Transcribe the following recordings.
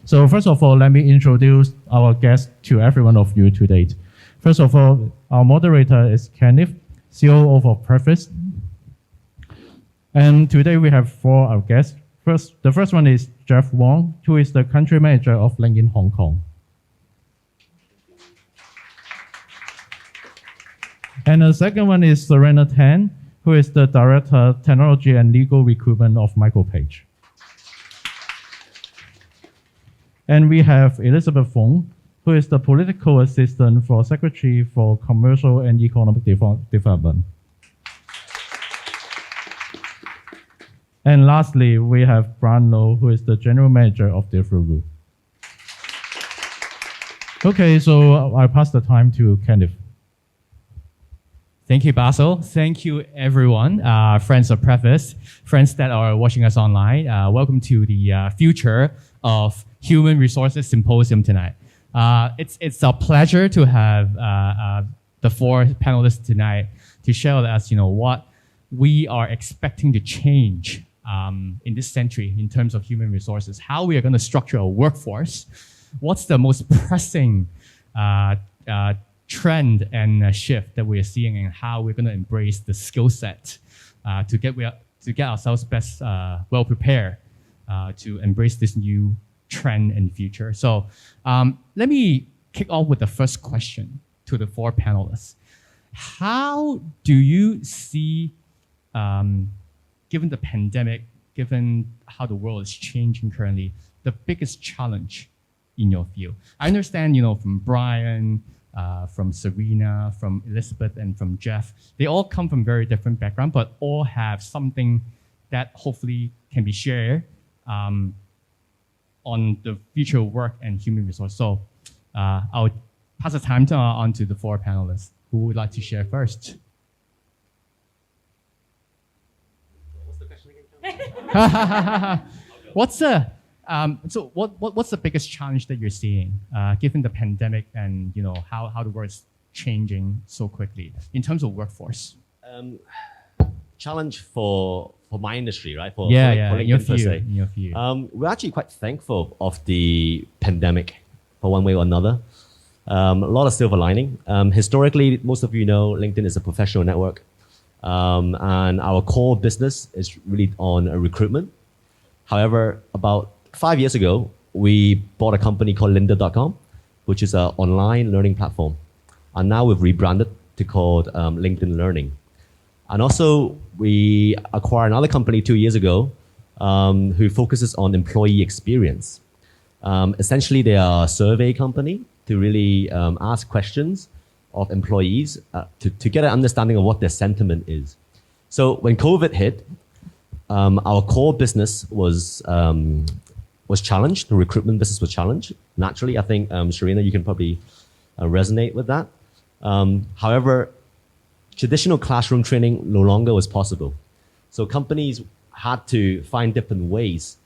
So first of all, let me introduce our guest to every one of you to date. First of all, our moderator is Kenneth, COO of Preface. And today we have four our guests. The first one is Jeff Wong, who is the country manager of LinkedIn Hong Kong. And the second one is Serena Tang, who is the Director, Technology and Legal Recruitment of MicroPage. And we have Elizabeth Fung, who is the Political Assistant for Secretary for Commercial and Economic Development. And lastly, we have Brian Low, who is the General Manager of Deliveroo. Okay, so I'll pass the time to Kenneth. Thank you, Basil. Thank you, everyone, friends of Preface, friends that are watching us online. Welcome to the Future of Human Resources Symposium tonight. It's a pleasure to have the four panelists tonight to share with us, what we are expecting to change in this century in terms of human resources, how we are going to structure a workforce, what's the most pressing trend and shift that we are seeing, and how we're going to embrace the skill set to get ourselves best well prepared to embrace this new trend and future. So let me kick off with the first question to the four panelists. How do you see, given the pandemic, given how the world is changing currently, the biggest challenge in your field? I understand, from Brian, from Serena, from Elizabeth, and from Jeff, they all come from very different backgrounds, but all have something that hopefully can be shared on the future work and human resource. So I'll pass the time on to the four panelists. Who would like to share first? What's the question again? What's the biggest challenge that you're seeing, given the pandemic and how the world is changing so quickly in terms of workforce? Challenge for my industry, right? For in your field. We're actually quite thankful of the pandemic for one way or another. A lot of silver lining. Historically, most of you know LinkedIn is a professional network, and our core business is really on recruitment. However, about 5 years ago, we bought a company called lynda.com, which is an online learning platform. And now we've rebranded to called LinkedIn Learning. And also, we acquired another company 2 years ago who focuses on employee experience. Essentially, they are a survey company to really ask questions of employees to get an understanding of what their sentiment is. So when COVID hit, our core business was challenged. The recruitment business was challenged. Naturally, I think, Serena, you can probably resonate with that. However, traditional classroom training no longer was possible. So companies had to find different ways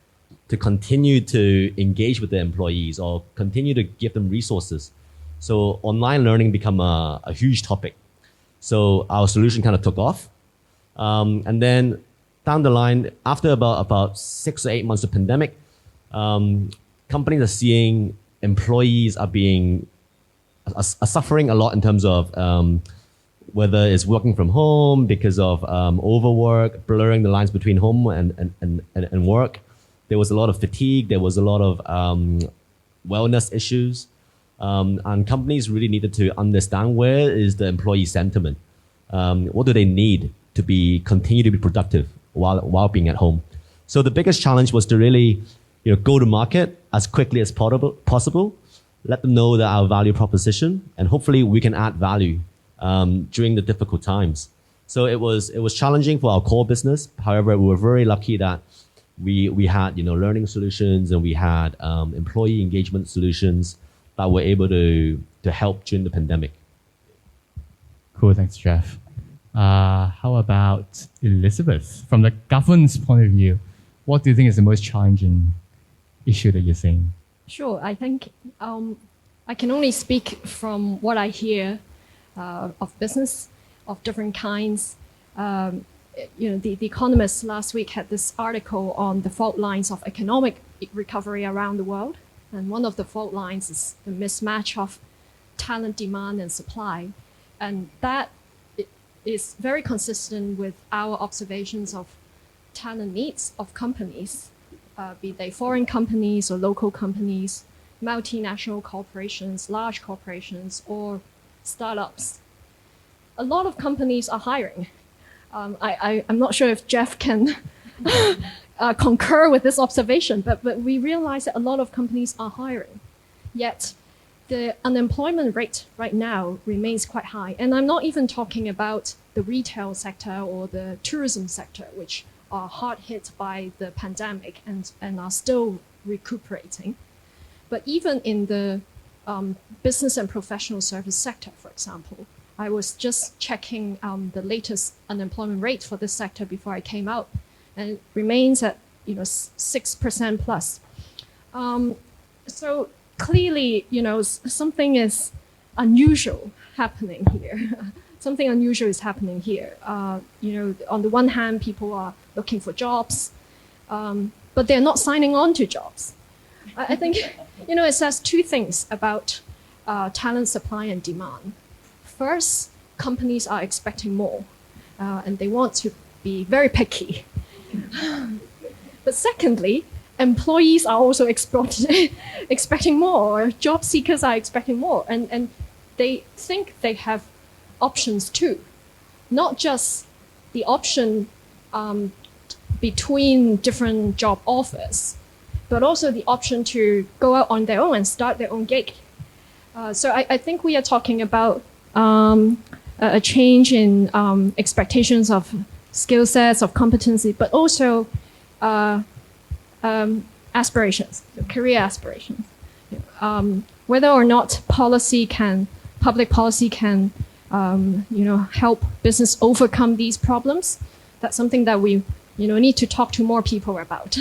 to continue to engage with their employees or continue to give them resources. So online learning became a huge topic. So our solution kind of took off. And then down the line, after about 6 or 8 months of pandemic, companies are seeing employees are suffering a lot in terms of whether it's working from home because of overwork, blurring the lines between home and work. There was a lot of fatigue. There was a lot of wellness issues. And companies really needed to understand where is the employee sentiment. What do they need to continue to be productive while being at home? So the biggest challenge was to really go to market as quickly as possible, let them know that our value proposition, and hopefully we can add value during the difficult times. So it was challenging for our core business. However, we were very lucky that we had learning solutions and we had employee engagement solutions that were able to help during the pandemic. Cool, thanks, Jeff. How about Elizabeth? From the governance point of view, what do you think is the most challenging issue that you're seeing? Sure, I think I can only speak from what I hear of business of different kinds. The Economist last week had this article on the fault lines of economic recovery around the world. And one of the fault lines is the mismatch of talent demand and supply. And that is very consistent with our observations of talent needs of companies, be they foreign companies or local companies, multinational corporations, large corporations, or startups. A lot of companies are hiring. I'm not sure if Jeff can concur with this observation, but we realize that a lot of companies are hiring. Yet the unemployment rate right now remains quite high. And I'm not even talking about the retail sector or the tourism sector, which are hard hit by the pandemic and are still recuperating. But even in the business and professional service sector, for example, I was just checking the latest unemployment rate for this sector before I came out, and it remains at 6% plus. So clearly, something is unusual happening here. Something unusual is happening here. On the one hand, people are looking for jobs, but they're not signing on to jobs. I think, it says two things about talent supply and demand. First, companies are expecting more, and they want to be very picky. But secondly, employees are also expecting more, or job seekers are expecting more, and they think they have options too, not just the option between different job offers, but also the option to go out on their own and start their own gig. So I think we are talking about a change in expectations of skill sets, of competency, but also aspirations, career aspirations. Whether or not public policy can help business overcome these problems, that's something that we need to talk to more people about.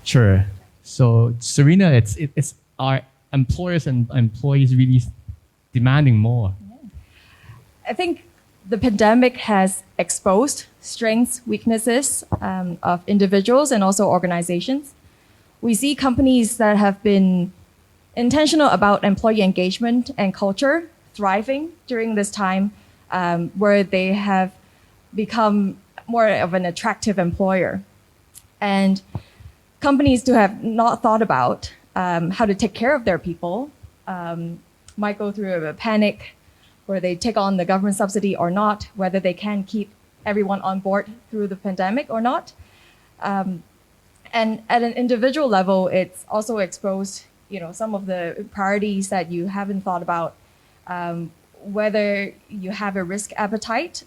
Sure. So Serena, it's our employers and employees really demanding more. I think the pandemic has exposed strengths, weaknesses of individuals and also organizations. We see companies that have been intentional about employee engagement and culture thriving during this time, where they have become more of an attractive employer. And companies who have not thought about how to take care of their people might go through a panic where they take on the government subsidy or not, whether they can keep everyone on board through the pandemic or not. And at an individual level, it's also exposed, some of the priorities that you haven't thought about, whether you have a risk appetite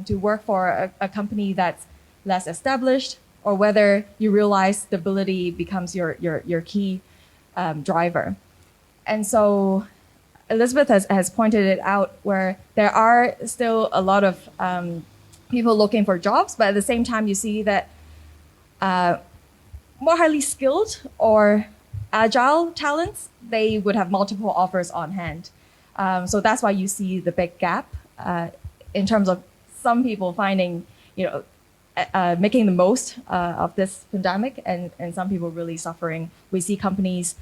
to work for a company that's less established, or whether you realize stability becomes your key driver. And so Elizabeth has pointed it out, where there are still a lot of people looking for jobs, but at the same time, you see that more highly skilled or agile talents, they would have multiple offers on hand. So that's why you see the big gap in terms of some people finding, making the most of this pandemic, and some people really suffering. We see companies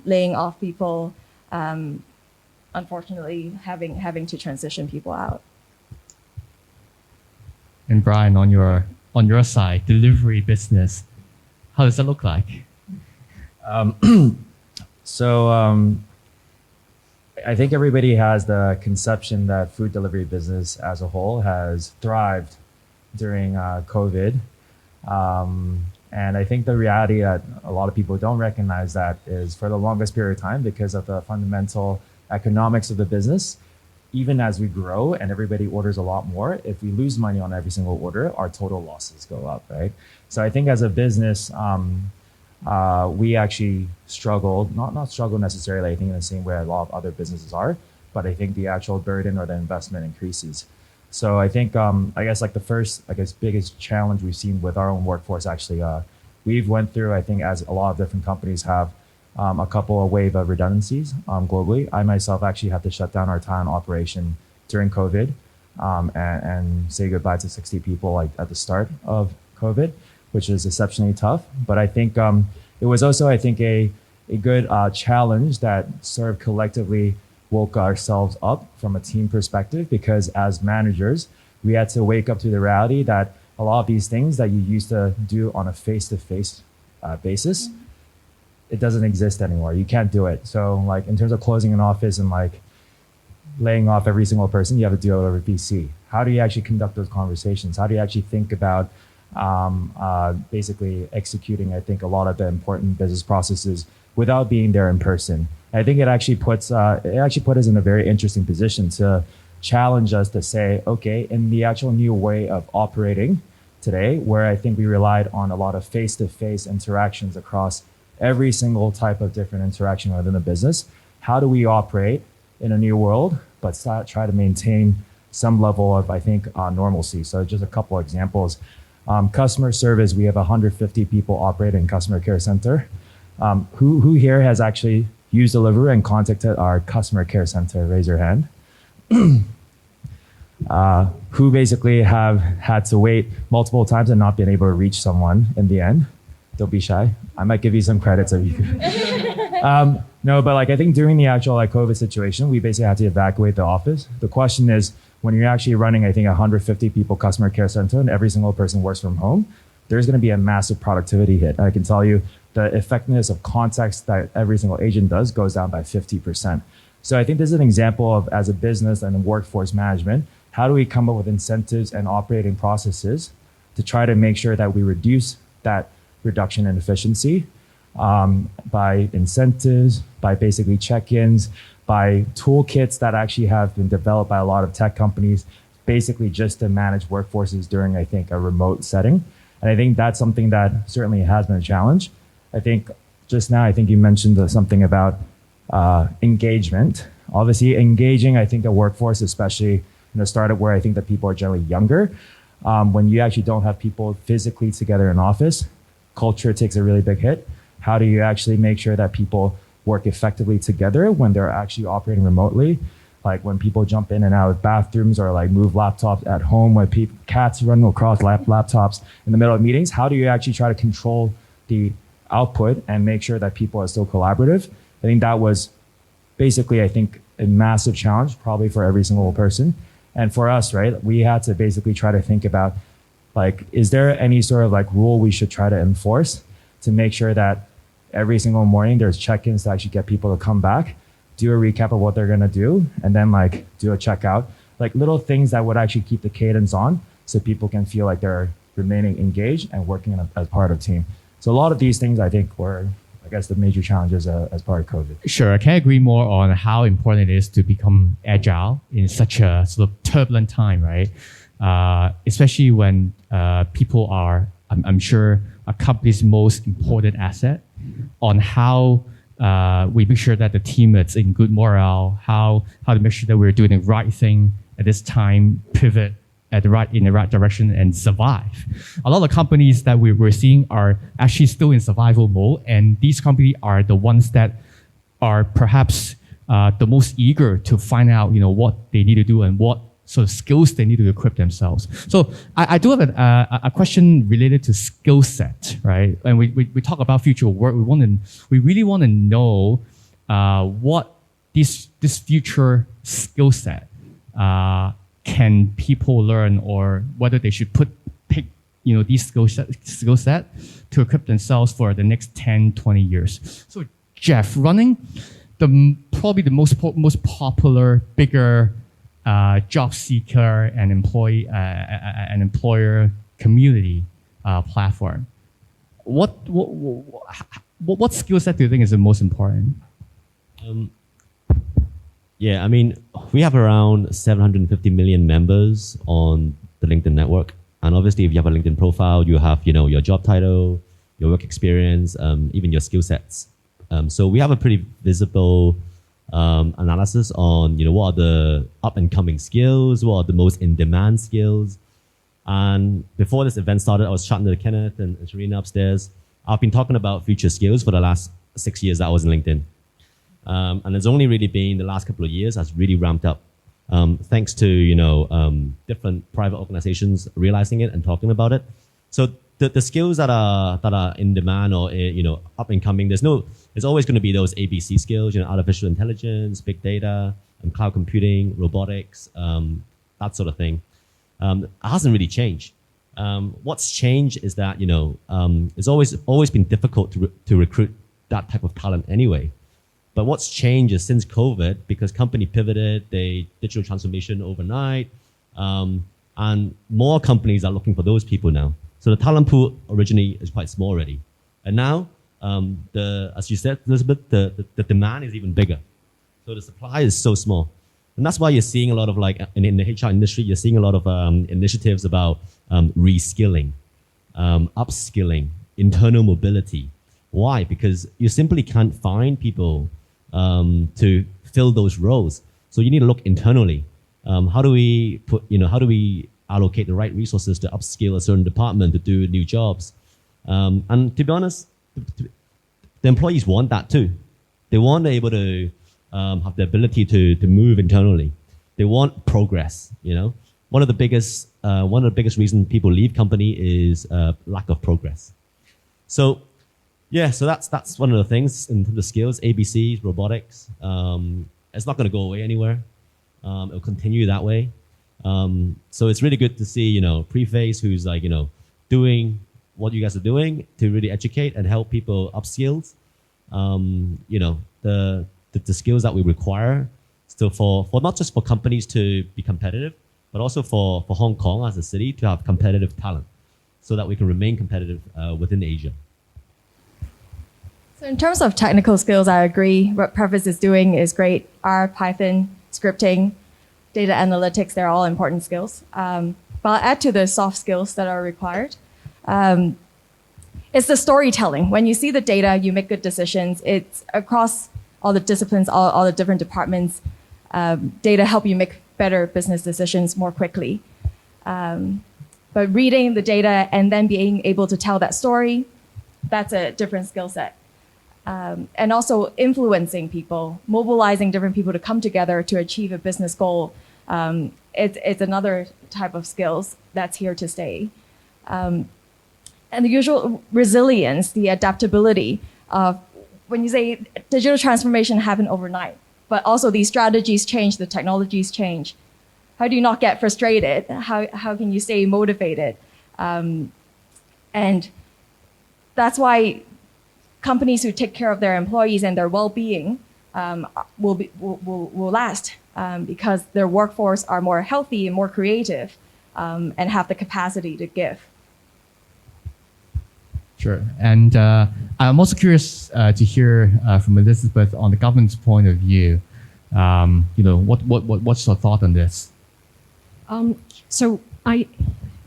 laying off people, unfortunately having to transition people out. And Brian, on your side, delivery business, how does that look like? I think everybody has the conception that food delivery business as a whole has thrived during COVID. And I think the reality that a lot of people don't recognize that is, for the longest period of time, because of the fundamental economics of the business, even as we grow and everybody orders a lot more, if we lose money on every single order, our total losses go up, right? So I think as a business, we actually struggled, not struggle necessarily, I think in the same way a lot of other businesses are, but I think the actual burden or the investment increases. So I think, I guess like the first, biggest challenge we've seen with our own workforce, actually, we've went through, I think, as a lot of different companies have, a couple of wave of redundancies globally. I myself actually had to shut down our Thailand operation during COVID and say goodbye to 60 people at the start of COVID, which is exceptionally tough. But I think it was also, I think, a a good challenge that sort of collectively woke ourselves up from a team perspective, because as managers, we had to wake up to the reality that a lot of these things that you used to do on a face-to-face basis, it doesn't exist anymore. You can't do it. So like in terms of closing an office and like laying off every single person, you have to do it over VC. How do you actually conduct those conversations? How do you actually think about basically executing, I think, a lot of the important business processes without being there in person? I think it actually put us in a very interesting position to challenge us to say, okay, in the actual new way of operating today, where I think we relied on a lot of face-to-face interactions across every single type of different interaction within the business, how do we operate in a new world, but try to maintain some level of, I think, normalcy? So just a couple of examples. Customer service, we have 150 people operating customer care center. Who here has actually used Deliveroo and contacted our customer care center? Raise your hand. Who basically have had to wait multiple times and not been able to reach someone in the end? Don't be shy. I might give you some credits if you could. No, but like I think during the actual like COVID situation, we basically had to evacuate the office. The question is, when you're actually running, I think 150 people customer care center and every single person works from home, there's going to be a massive productivity hit. I can tell you the effectiveness of contacts that every single agent does goes down by 50%. So I think this is an example of, as a business and workforce management, how do we come up with incentives and operating processes to try to make sure that we reduce that reduction in efficiency by incentives, by basically check-ins, by toolkits that actually have been developed by a lot of tech companies, basically just to manage workforces during, I think, a remote setting. And I think that's something that certainly has been a challenge. I think just now, I think you mentioned something about engagement. Obviously, engaging, I think, the workforce, especially in a startup where I think that people are generally younger, when you actually don't have people physically together in office, culture takes a really big hit. How do you actually make sure that people work effectively together when they're actually operating remotely? Like when people jump in and out of bathrooms or like move laptops at home, when cats run across laptops in the middle of meetings, how do you actually try to control the output and make sure that people are still collaborative? I think that was basically, I think, a massive challenge probably for every single person. And for us, right, we had to basically try to think about, like, is there any sort of like rule we should try to enforce to make sure that every single morning there's check-ins to actually get people to come back, do a recap of what they're going to do, and then like do a checkout, like little things that would actually keep the cadence on so people can feel like they're remaining engaged and working as part of a team. So a lot of these things I think were, I guess, the major challenges as part of COVID. Sure, I can't agree more on how important it is to become agile in such a sort of turbulent time, right? Especially when people are, I'm sure, a company's most important asset, on how we make sure that the team is in good morale, how to make sure that we're doing the right thing at this time, pivot in the right direction and survive. A lot of companies that we're seeing are actually still in survival mode, and these companies are the ones that are perhaps the most eager to find out, what they need to do and what sort of skills they need to equip themselves. So I do have a question related to skill set, right? And we talk about future work. We really want to know what this future skill set can people learn, or whether they should pick these skill set to equip themselves for the next 10, 20 years. So Jeff, running probably the most popular, bigger job seeker and employer community platform. What skill set do you think is the most important? Yeah, I mean, we have around 750 million members on the LinkedIn network. And obviously, if you have a LinkedIn profile, you have, your job title, your work experience, even your skill sets. So we have a pretty visible analysis on, what are the up and coming skills, what are the most in demand skills. And before this event started, I was chatting to Kenneth and Serena upstairs. I've been talking about future skills for the last 6 years that I was in LinkedIn. And it's only really been the last couple of years has really ramped up, thanks to different private organizations realizing it and talking about it. So the skills that are in demand or up and coming, there's always going to be those ABC skills, artificial intelligence, big data, cloud computing, robotics, that sort of thing. It hasn't really changed. What's changed is that it's always been difficult to recruit that type of talent anyway. But what's changed is since COVID, because company pivoted, they digital transformation overnight, and more companies are looking for those people now. So the talent pool originally is quite small already, and now as you said, Elizabeth, the demand is even bigger. So the supply is so small, and that's why you're seeing a lot of in the HR industry, you're seeing a lot of initiatives about reskilling, upskilling, internal mobility. Why? Because you simply can't find people to fill those roles. So you need to look internally. How do we allocate the right resources to upskill a certain department to do new jobs? And to be honest, the employees want that too. They want to be able to have the ability to move internally. They want progress. One of the biggest reasons people leave company is lack of progress. So that's one of the things in terms of skills, ABCs, robotics. It's not going to go away anywhere. It'll continue that way. So it's really good to see, Preface, who's doing what you guys are doing to really educate and help people upskill. The skills that we require still for not just for companies to be competitive, but also for Hong Kong as a city to have competitive talent so that we can remain competitive within Asia. So in terms of technical skills, I agree. What Preface is doing is great. R, Python, scripting, data analytics, they're all important skills. But I'll add to the soft skills that are required. It's the storytelling. When you see the data, you make good decisions. It's across all the disciplines, all the different departments. Data help you make better business decisions more quickly. But reading the data and then being able to tell that story, that's a different skill set. And also influencing people, mobilizing different people to come together to achieve a business goal. It's another type of skills that's here to stay. And the usual resilience, the adaptability of when you say digital transformation happened overnight, but also these strategies change, the technologies change. How do you not get frustrated? How can you stay motivated? And that's why companies who take care of their employees and their well-being will last because their workforce are more healthy and more creative and have the capacity to give. Sure. And I'm also curious to hear from Elizabeth on the government's point of view. What's your thought on this? So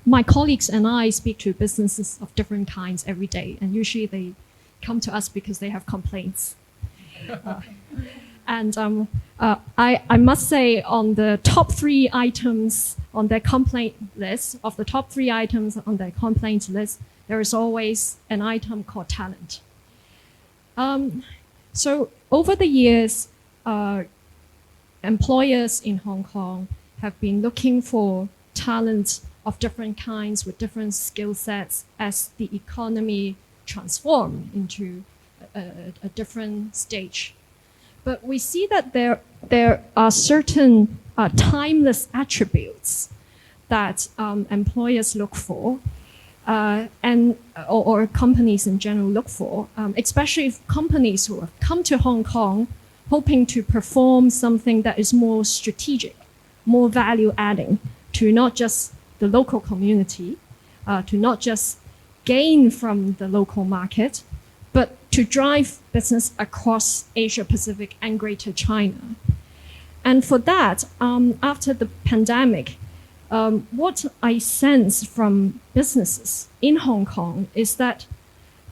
my colleagues and I speak to businesses of different kinds every day, and usually they come to us because they have complaints. I must say on the top 3 items on their complaint list, there is always an item called talent. So over the years, employers in Hong Kong have been looking for talent of different kinds with different skill sets as the economy transform into a different stage. But we see that there are certain timeless attributes that employers look for or companies in general look for, especially if companies who have come to Hong Kong hoping to perform something that is more strategic, more value adding to not just the local community, to not just gain from the local market, but to drive business across Asia Pacific and Greater China. And for that, after the pandemic, what I sense from businesses in Hong Kong is that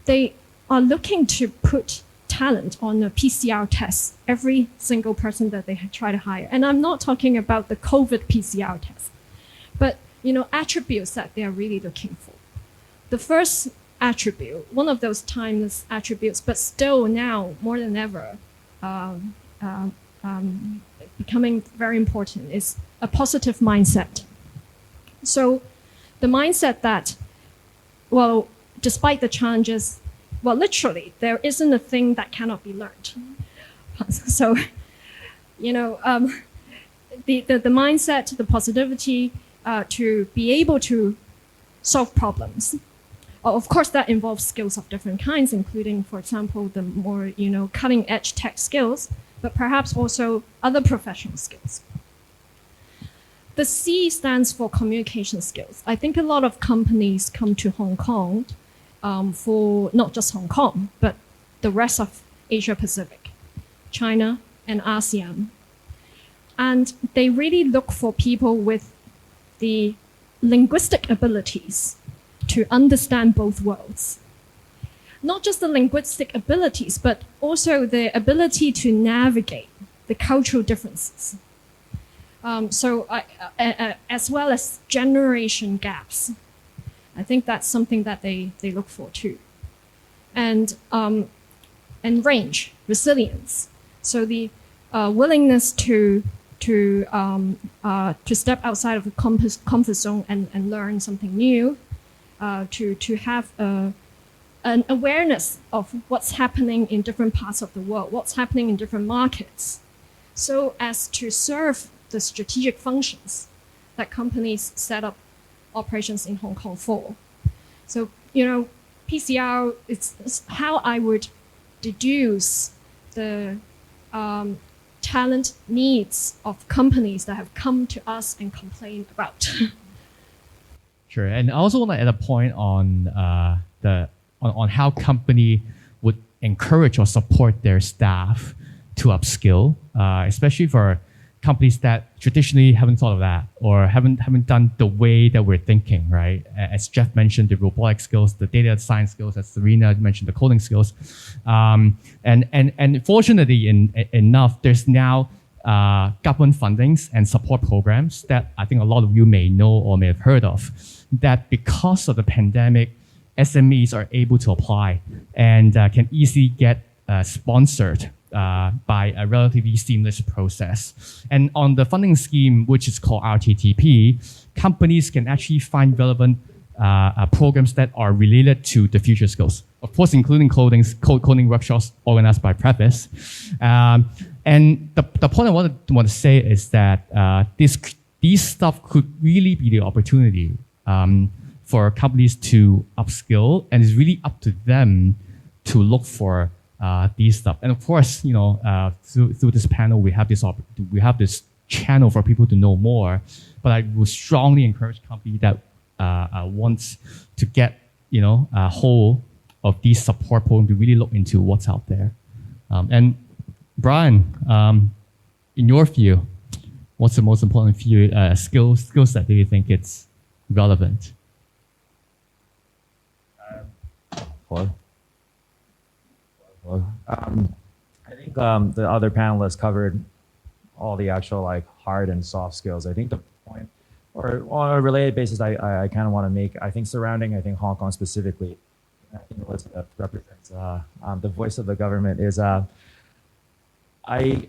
they are looking to put talent on a PCR test, every single person that they try to hire. And I'm not talking about the COVID PCR test, but attributes that they are really looking for. The first attribute, one of those timeless attributes, but still now more than ever becoming very important, is a positive mindset. So the mindset that well, despite the challenges, well, literally, there isn't a thing that cannot be learned. So, you know, the mindset, the positivity to be able to solve problems. Of course, that involves skills of different kinds, including, for example, the more, you know, cutting-edge tech skills, but perhaps also other professional skills. The C stands for communication skills. I think a lot of companies come to Hong Kong for not just Hong Kong, but the rest of Asia Pacific, China, and ASEAN. And they really look for people with the linguistic abilities to understand both worlds. Not just the linguistic abilities, but also the ability to navigate the cultural differences. As well as generation gaps. I think that's something that they look for too. And range, resilience. So the willingness to step outside of the comfort zone and learn something new, to have an awareness of what's happening in different parts of the world, what's happening in different markets, so as to serve the strategic functions that companies set up operations in Hong Kong for. So, you know, PCR is how I would deduce the talent needs of companies that have come to us and complained about. Sure, and I also want to add a point on on how company would encourage or support their staff to upskill, especially for companies that traditionally haven't thought of that or haven't done the way that we're thinking, right? As Jeff mentioned, the robotic skills, the data science skills, as Serena mentioned, the coding skills, and fortunately enough, there's now government fundings and support programs that I think a lot of you may know or may have heard of. That because of the pandemic, SMEs are able to apply and can easily get sponsored by a relatively seamless process. And on the funding scheme, which is called RTTP, companies can actually find relevant programs that are related to the future skills. Of course, including coding workshops organized by Preface. And the point I want to say is that these stuff could really be the opportunity for companies to upskill, and it's really up to them to look for these stuff. And of course, you know, through this panel, we have this channel for people to know more. But I would strongly encourage companies that wants to get, you know, a hold of these support programs to really look into what's out there. And Brian, in your view, what's the most important skill set that you think it's relevant? I think the other panelists covered all the actual like hard and soft skills. I think the point, or on a related basis, I kind of want to make, I think surrounding, I think Hong Kong specifically, I think Elizabeth represents the voice of the government is, I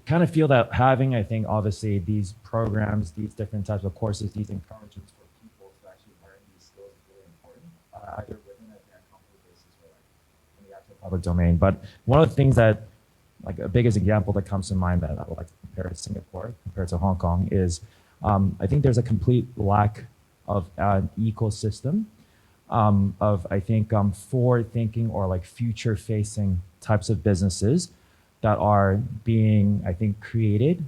kind of feel that having, I think obviously these programs, these different types of courses, these encouragements for people to actually learn these skills is really important, either within a company basis or like in the actual public domain. But one of the things that, like a biggest example that comes to mind that I would like to compare to Singapore compared to Hong Kong is, I think there's a complete lack of an ecosystem of, I think, forward thinking or like future facing types of businesses that are being, I think, created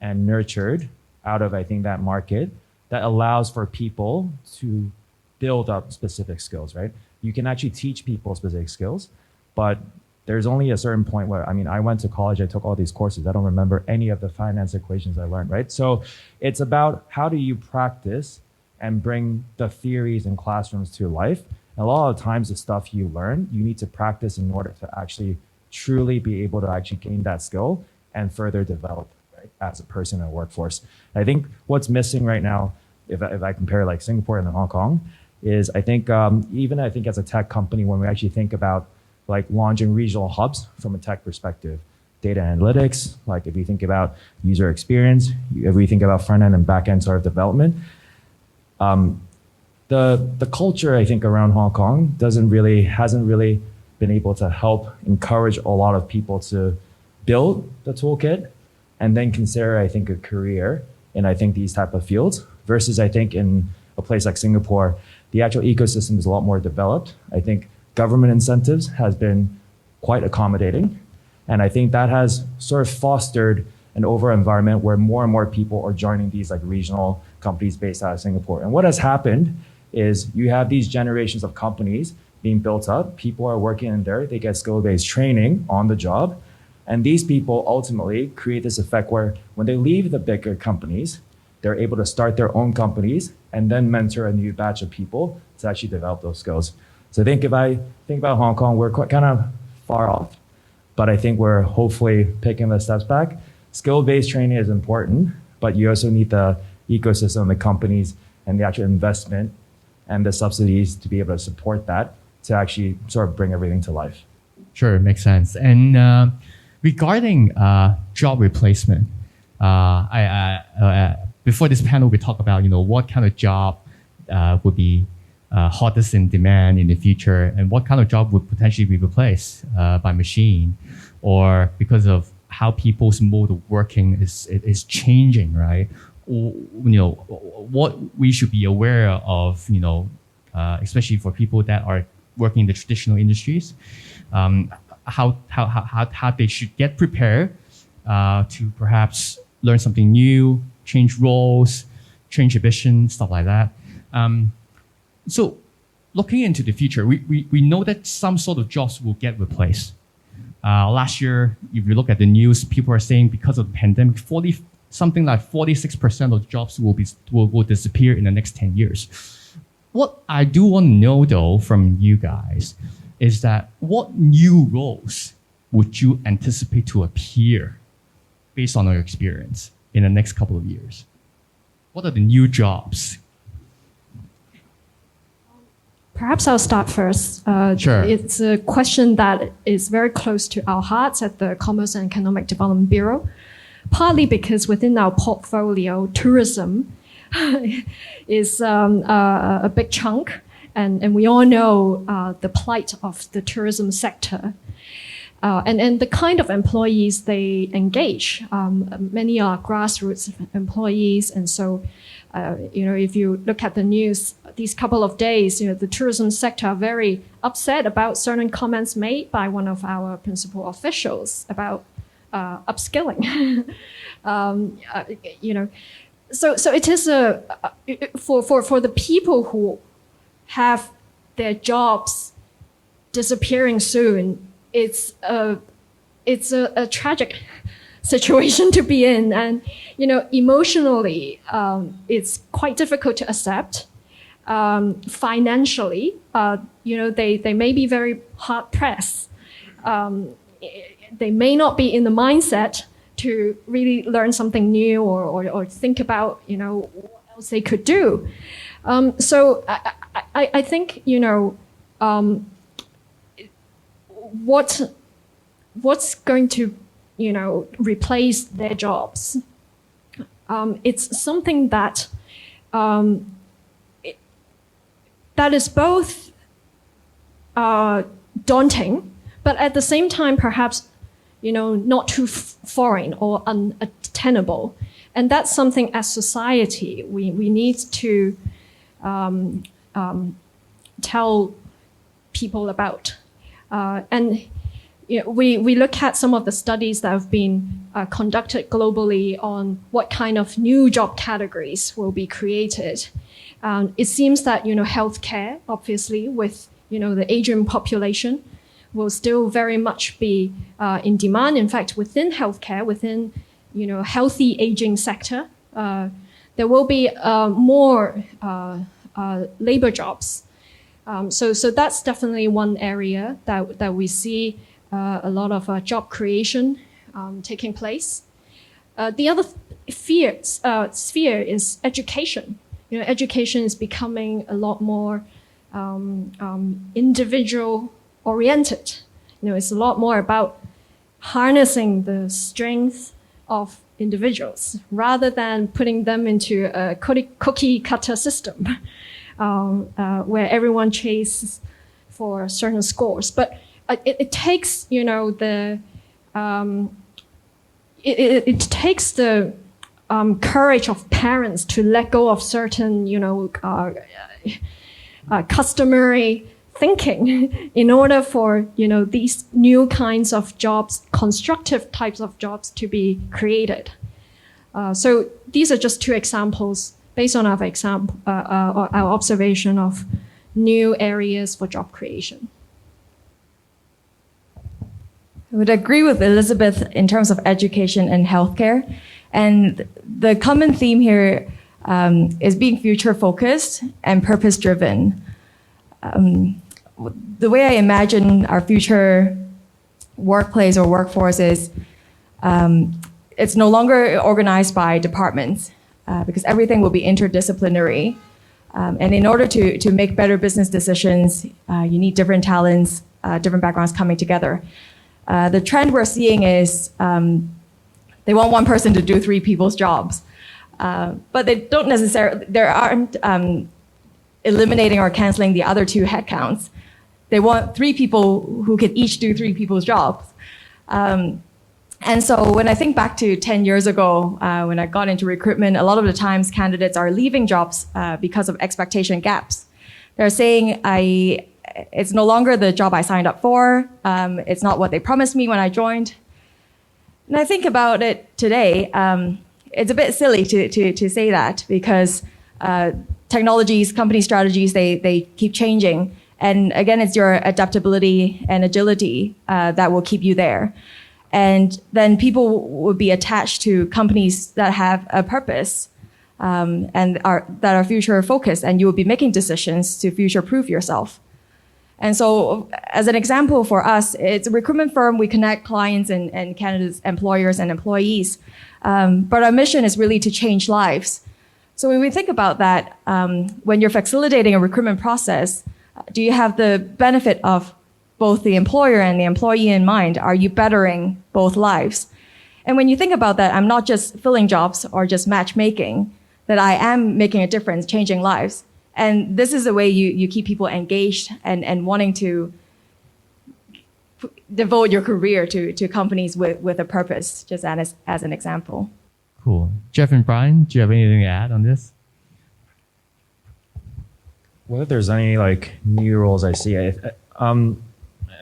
and nurtured out of, I think, that market that allows for people to build up specific skills, right? You can actually teach people specific skills, but there's only a certain point where, I mean, I went to college, I took all these courses. I don't remember any of the finance equations I learned, right? So it's about how do you practice and bring the theories in classrooms to life. And a lot of times the stuff you learn, you need to practice in order to actually truly be able to actually gain that skill and further develop, right, as a person in a workforce. I think what's missing right now, if I compare like Singapore and Hong Kong, is I think even I think as a tech company, when we actually think about like launching regional hubs from a tech perspective, data analytics, like if you think about user experience, if we think about front end and back end sort of development, the culture, I think, around Hong Kong hasn't really been able to help encourage a lot of people to build the toolkit and then consider, I think, a career in, I think, these type of fields versus, I think, in a place like Singapore, the actual ecosystem is a lot more developed. I think government incentives has been quite accommodating. And I think that has sort of fostered an overall environment where more and more people are joining these like regional companies based out of Singapore. And what has happened is you have these generations of companies being built up. People are working in there. They get skill-based training on the job. And these people ultimately create this effect where when they leave the bigger companies, they're able to start their own companies and then mentor a new batch of people to actually develop those skills. So I think if I think about Hong Kong, we're quite kind of far off, but I think we're hopefully picking the steps back. Skill-based training is important, but you also need the ecosystem, the companies, and the actual investment and the subsidies to be able to support that to actually sort of bring everything to life. Sure, makes sense. And regarding job replacement, before this panel, we talk about what kind of job would be hottest in demand in the future, and what kind of job would potentially be replaced by machine, or because of how people's mode of working is changing, right? Or, what we should be aware of, especially for people that are working in the traditional industries, how they should get prepared to perhaps learn something new, change roles, change ambition, stuff like that. So looking into the future, we know that some sort of jobs will get replaced. Last year, if you look at the news, people are saying because of the pandemic, something like 46% of jobs will disappear in the next 10 years. What I do want to know, though, from you guys is that what new roles would you anticipate to appear based on your experience in the next couple of years? What are the new jobs? Perhaps I'll start first. Sure. It's a question that is very close to our hearts at the Commerce and Economic Development Bureau, partly because within our portfolio, tourism is a big chunk, and we all know the plight of the tourism sector. And the kind of employees they engage. Many are grassroots employees, and so if you look at the news these couple of days, the tourism sector are very upset about certain comments made by one of our principal officials about upskilling. So it is for the people who have their jobs disappearing soon. It's a tragic situation to be in, and emotionally, it's quite difficult to accept. Financially, they may be very hard pressed. They may not be in the mindset to really learn something new or think about what else they could do. So I think what's going to replace their jobs. It's something that that is both daunting, but at the same time perhaps not too foreign or unattainable. And that's something as society we need to tell people about. And we look at some of the studies that have been conducted globally on what kind of new job categories will be created. It seems that healthcare, obviously, with the aging population, will still very much be in demand. In fact, within healthcare, within healthy aging sector, there will be more labor jobs. So that's definitely one area that we see a lot of job creation taking place. The other sphere is education. Education is becoming a lot more individual oriented. It's a lot more about harnessing the strength of individuals rather than putting them into a cookie cutter system. where everyone chases for certain scores. But it takes, it takes the courage of parents to let go of certain, customary thinking in order for, these new kinds of jobs, constructive types of jobs to be created. So these are just two examples based on our observation of new areas for job creation. I would agree with Elizabeth in terms of education and healthcare. And the common theme here is being future focused and purpose driven. The way I imagine our future workplace or workforce is it's no longer organized by departments because everything will be interdisciplinary. And in order to make better business decisions, you need different talents, different backgrounds coming together. The trend we're seeing is they want one person to do three people's jobs. But they aren't eliminating or canceling the other two headcounts. They want three people who can each do three people's jobs. And so when I think back to 10 years ago, when I got into recruitment, a lot of the times candidates are leaving jobs because of expectation gaps. They're saying, it's no longer the job I signed up for. It's not what they promised me when I joined. And I think about it today, it's a bit silly to say that because technologies, company strategies, they keep changing. And again, it's your adaptability and agility that will keep you there. And then people would be attached to companies that have a purpose and that are future focused, and you will be making decisions to future proof yourself. And so as an example for us, it's a recruitment firm. We connect clients and candidates, employers and employees. But our mission is really to change lives. So when we think about that, when you're facilitating a recruitment process, do you have the benefit of both the employer and the employee in mind? Are you bettering both lives? And when you think about that, I'm not just filling jobs or just matchmaking, that I am making a difference, changing lives. And this is the way you keep people engaged and wanting to devote your career to companies with a purpose, just as an example. Cool. Jeff and Brian, do you have anything to add on this? Whether there's any new roles I see,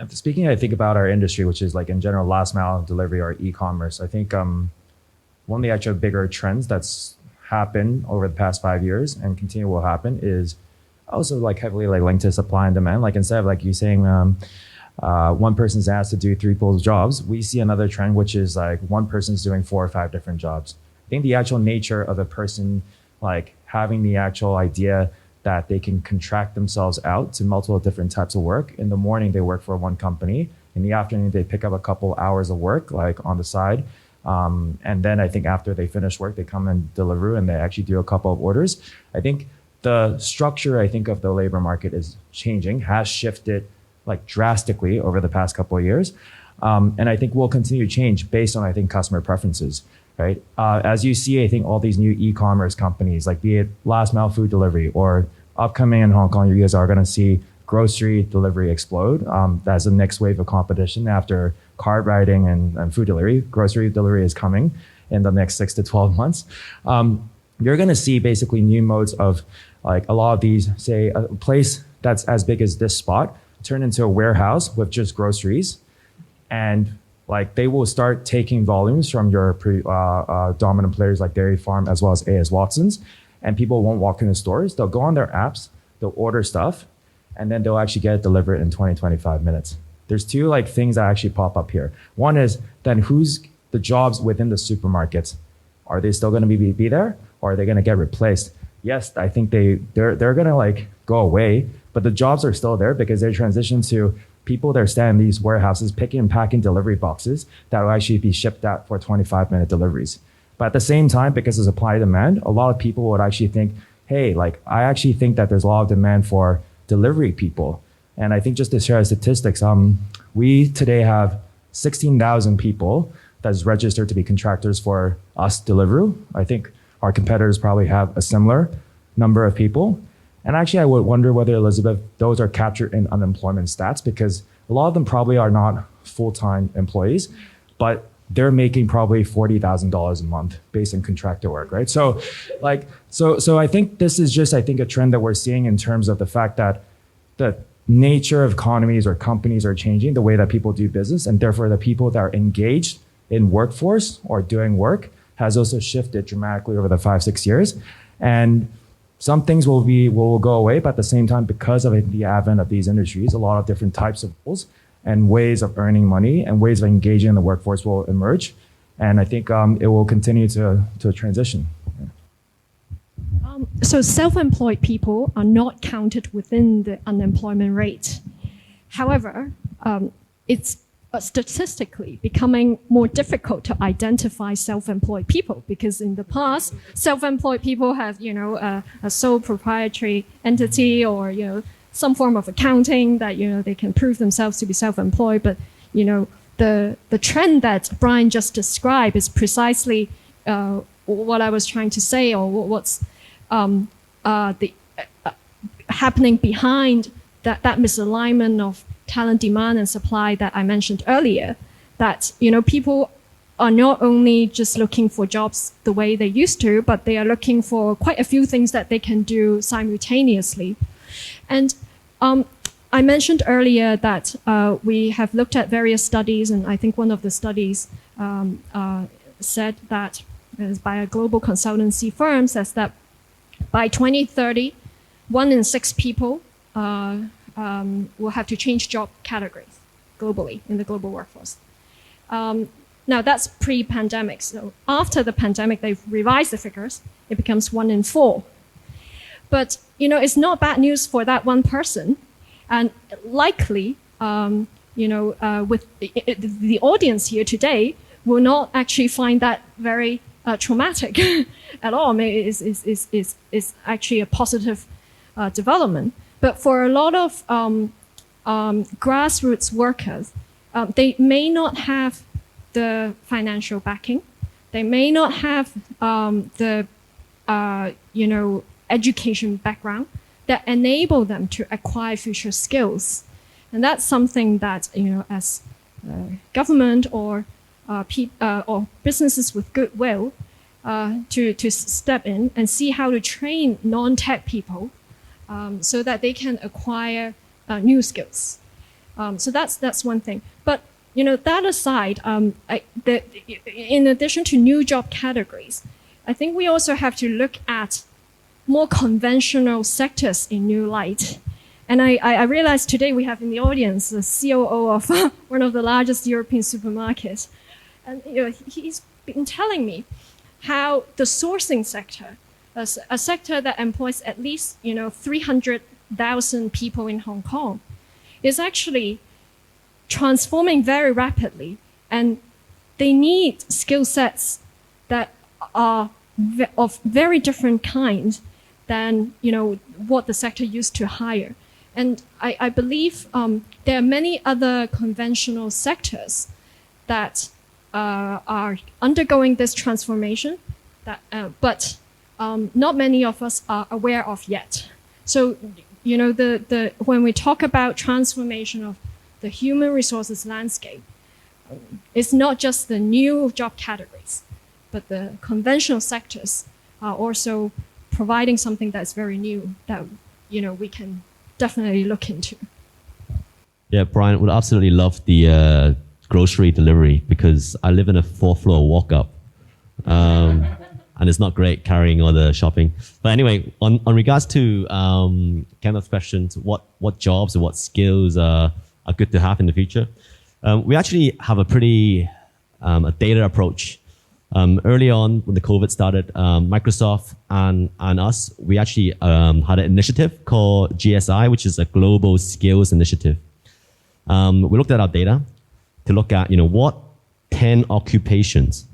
speaking, I think about our industry, which is in general last mile delivery or e-commerce. I think one of the actual bigger trends that's happened over the past 5 years and continue will happen is also heavily linked to supply and demand. Instead of you saying one person's asked to do three people's jobs, we see another trend which is one person's doing 4 or 5 different jobs. I think the actual nature of a person having the actual idea that they can contract themselves out to multiple different types of work. In the morning, they work for one company. In the afternoon, they pick up a couple hours of work on the side. And then I think after they finish work, they come and Deliveroo and they actually do a couple of orders. I think the structure, of the labor market is changing, has shifted drastically over the past couple of years. And I think will continue to change based on, customer preferences, right? As you see, I think all these new e-commerce companies, be it last mile food delivery or upcoming in Hong Kong, you guys are going to see grocery delivery explode. That's the next wave of competition after car riding and food delivery. Grocery delivery is coming in the next 6 to 12 months. You're going to see basically new modes of a lot of these, say a place that's as big as this spot turn into a warehouse with just groceries. And they will start taking volumes from your dominant players like Dairy Farm as well as A.S. Watson's. And people won't walk in the stores. They'll go on their apps, they'll order stuff, and then they'll actually get it delivered in 20, 25 minutes. There's two things that actually pop up here. One is then who's the jobs within the supermarkets? Are they still going to be there, or are they going to get replaced? Yes, I think they're going to go away, but the jobs are still there because they transition to people that are standing in these warehouses picking and packing delivery boxes that will actually be shipped out for 25-minute deliveries. But at the same time, because of supply and demand, a lot of people would actually think, hey, I actually think that there's a lot of demand for delivery people. And I think just to share statistics, we today have 16,000 people that's registered to be contractors for us, Deliveroo. I think our competitors probably have a similar number of people. And actually, I would wonder whether, Elizabeth, those are captured in unemployment stats, because a lot of them probably are not full-time employees, but they're making probably $40,000 a month based on contractor work, right? So I think this is just, a trend that we're seeing in terms of the fact that the nature of economies or companies are changing, the way that people do business, and therefore the people that are engaged in workforce or doing work has also shifted dramatically over the 5-6 years. And some things will go away, but at the same time, because of the advent of these industries, a lot of different types of roles and ways of earning money and ways of engaging in the workforce will emerge. And I think it will continue to transition. So self-employed people are not counted within the unemployment rate. However, it's statistically becoming more difficult to identify self-employed people, because in the past, self-employed people have, a sole proprietary entity or, some form of accounting that, they can prove themselves to be self-employed. But, the trend that Brian just described is precisely what I was trying to say, or what's happening behind that misalignment of talent demand and supply that I mentioned earlier. That, people are not only just looking for jobs the way they used to, but they are looking for quite a few things that they can do simultaneously. And I mentioned earlier that we have looked at various studies, and I think one of the studies said that, by a global consultancy firm, says that by 2030, 1 in 6 people will have to change job categories globally in the global workforce. Now that's pre-pandemic. So after the pandemic, they've revised the figures. It becomes 1 in 4. But, it's not bad news for that one person. And likely, with the audience here today will not actually find that very traumatic at all. I mean, it's actually a positive development. But for a lot of grassroots workers, they may not have the financial backing. They may not have the education background that enable them to acquire future skills. And that's something that, as government or businesses with goodwill to step in and see how to train non-tech people so that they can acquire new skills. So that's one thing. But that aside, in addition to new job categories, I think we also have to look at more conventional sectors in new light. And I realized today we have in the audience the COO of one of the largest European supermarkets. And he's been telling me how the sourcing sector, a sector that employs at least 300,000 people in Hong Kong, is actually transforming very rapidly, and they need skill sets that are of very different kinds than what the sector used to hire. And I believe there are many other conventional sectors that are undergoing this transformation, but not many of us are aware of yet. So when we talk about transformation of the human resources landscape, it's not just the new job categories, but the conventional sectors are also providing something that's very new that we can definitely look into. Yeah, Brian would absolutely love the grocery delivery, because I live in a 4th floor walk up, and it's not great carrying all the shopping. But anyway, on regards to Kenneth's questions, what jobs or what skills are good to have in the future? We actually have a pretty a data approach. Early on, when the COVID started, Microsoft and us, we actually had an initiative called GSI, which is a Global Skills Initiative. We looked at our data to look at what 10 occupations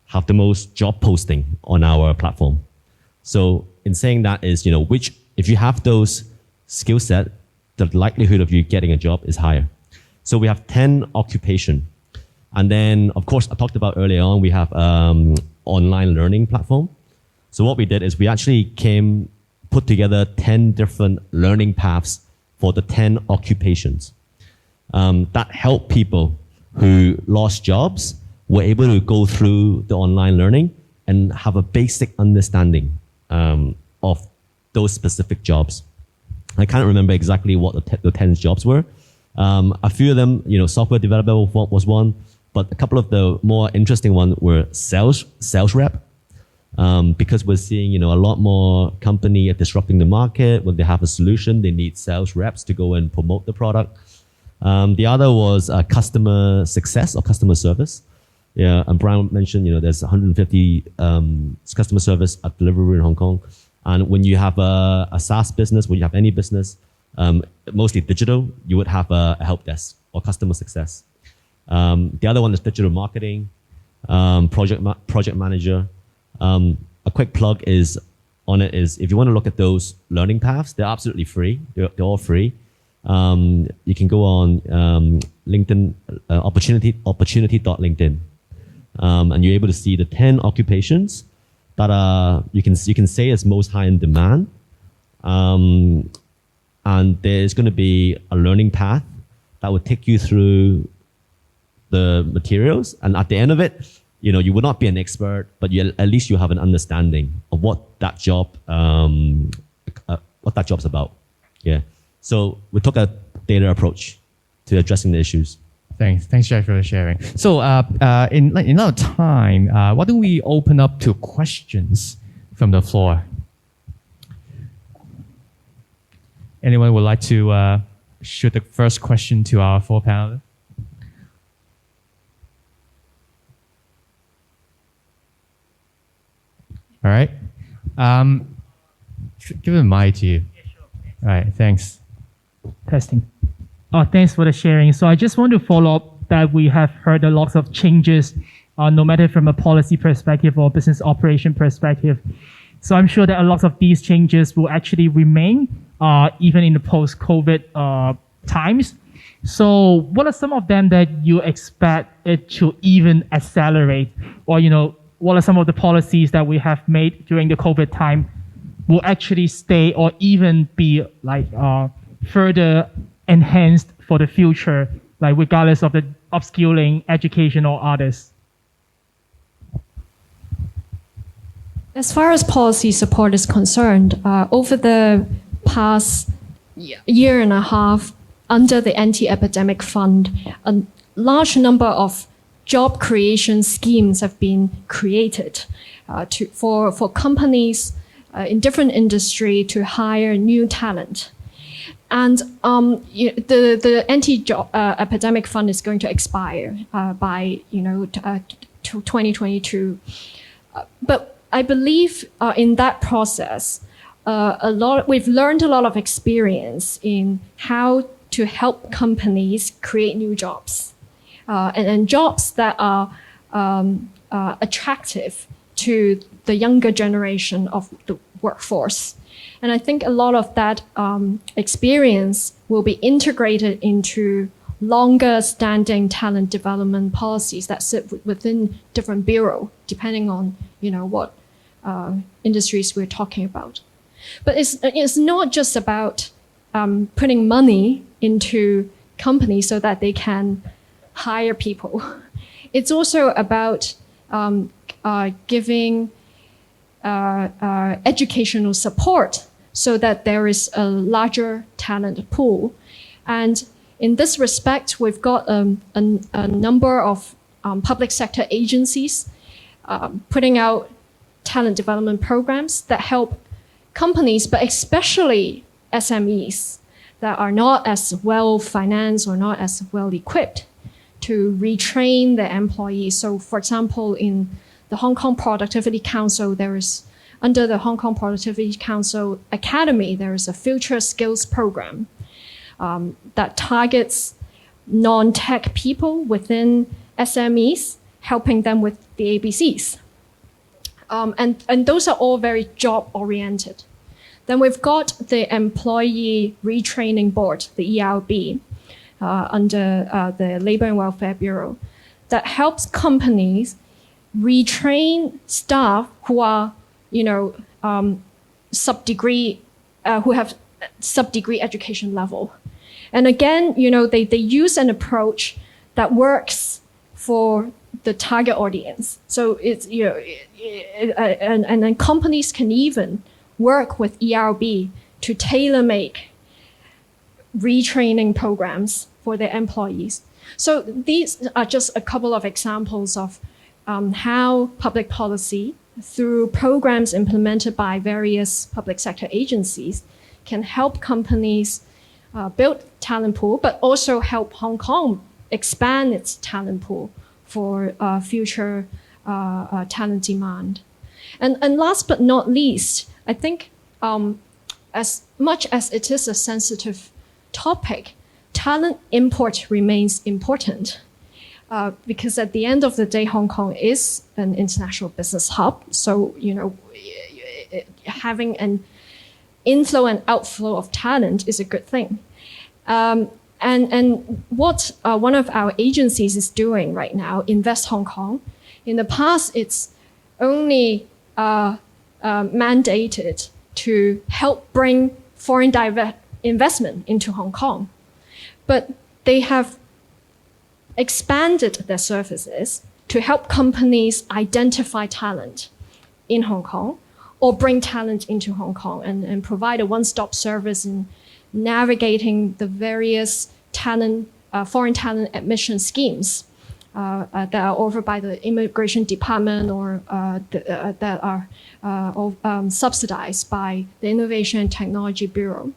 have the most job posting on our platform. So in saying that is, if you have those skill set, the likelihood of you getting a job is higher. So we have 10 occupation. And then, of course, I talked about earlier on, we have online learning platform. So what we did is we actually put together 10 different learning paths for the 10 occupations that help people who lost jobs were able to go through the online learning and have a basic understanding of those specific jobs. I can't remember exactly what the 10 jobs were. A few of them, software developer was one, but a couple of the more interesting ones were sales rep. Because we're seeing, a lot more company disrupting the market. When they have a solution, they need sales reps to go and promote the product. The other was customer success or customer service. Yeah, and Brian mentioned, there's 150 customer service at Deliveroo in Hong Kong. And when you have a SaaS business, when you have any business, mostly digital, you would have a help desk or customer success. The other one is digital marketing, project manager. A quick plug is if you want to look at those learning paths, they're absolutely free. They're all free. You can go on LinkedIn, opportunity.linkedin, and you're able to see the 10 occupations that you can say is most high in demand. And there's going to be a learning path that will take you through the materials, and at the end of it, you will not be an expert, but at least you have an understanding of what that job's about. Yeah. So we took a data approach to addressing the issues. Thanks, Jeff, for sharing. So in our time, why don't we open up to questions from the floor? Anyone would like to shoot the first question to our four panelists? All right. Give a mic to you. All right, thanks. Testing. Thanks for the sharing. So I just want to follow up that we have heard a lot of changes, no matter from a policy perspective or business operation perspective. So I'm sure that a lot of these changes will actually remain even in the post-COVID times. So what are some of them that you expect it to even accelerate, or what are some of the policies that we have made during the COVID time will actually stay or even be further enhanced for the future, regardless of the upskilling, education, or others? As far as policy support is concerned, over the past year and a half, under the Anti-Epidemic Fund, a large number of job creation schemes have been created for companies in different industry to hire new talent. And the Anti-Epidemic Fund is going to expire by 2022. But I believe in that process, we've learned a lot of experience in how to help companies create new jobs. And jobs that are attractive to the younger generation of the workforce. And I think a lot of that experience will be integrated into longer standing talent development policies that sit within different bureaus, depending on what industries we're talking about. But it's not just about putting money into companies so that they can hire people. It's also about giving educational support so that there is a larger talent pool. And in this respect, we've got a number of public sector agencies putting out talent development programs that help companies, but especially SMEs that are not as well financed or not as well equipped to retrain their employees. So for example, in the Hong Kong Productivity Council, under the Hong Kong Productivity Council Academy, there is a Future Skills program that targets non-tech people within SMEs, helping them with the ABCs. And those are all very job-oriented. Then we've got the Employee Retraining Board, the ERB, under the Labour and Welfare Bureau, that helps companies retrain staff who are, sub-degree who have sub-degree education level. And again, they use an approach that works for the target audience. So it's, and then companies can even work with ERB to tailor-make retraining programs for their employees. So these are just a couple of examples of how public policy, through programs implemented by various public sector agencies, can help companies build talent pool, but also help Hong Kong expand its talent pool for future talent demand. And last but not least, I think as much as it is a sensitive topic, talent import remains important because at the end of the day, Hong Kong is an international business hub. So, having an inflow and outflow of talent is a good thing. And what one of our agencies is doing right now, Invest Hong Kong, in the past, it's only mandated to help bring foreign direct investment into Hong Kong. But they have expanded their services to help companies identify talent in Hong Kong or bring talent into Hong Kong and provide a one-stop service in navigating the various foreign talent admission schemes that are offered by the Immigration Department or that are subsidized by the Innovation and Technology Bureau.